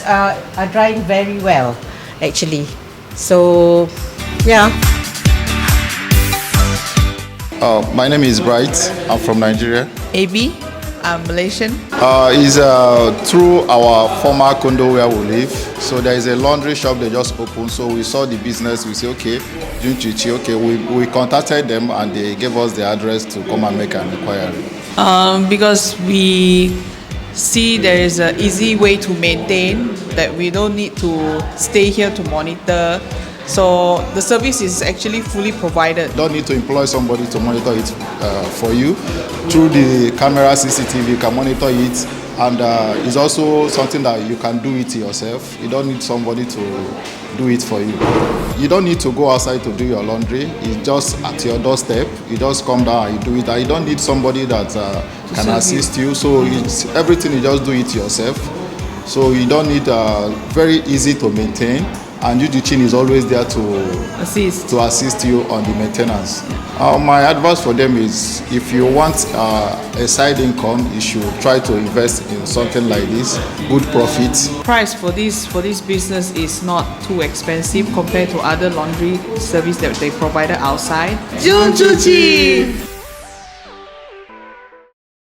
are drying very well, actually. So, yeah. My name is Bright. I'm from Nigeria. AB, I'm Malaysian. It's through our former condo where we live. So there is a laundry shop they just opened. So we saw the business. We say, okay, JOMCUCI, okay. We contacted them and they gave us the address to come and make an inquiry. Because we see there is an easy way to maintain, that we don't need to stay here to monitor. So the service is actually fully provided. Don't need to employ somebody to monitor it for you. Through the camera CCTV, you can monitor it, and it's also something that you can do it yourself. You don't need somebody to do it for you. You don't need to go outside to do your laundry. It's just at your doorstep. You just come down and you do it. And you don't need somebody that can assist you. So it's everything, you just do it yourself. So you don't need very easy to maintain. And JOMCUCI is always there to assist you on the maintenance. My advice for them is, if you want a side income, you should try to invest in something like this, good profits. Price for this business is not too expensive compared to other laundry service that they provided outside. JOMCUCI!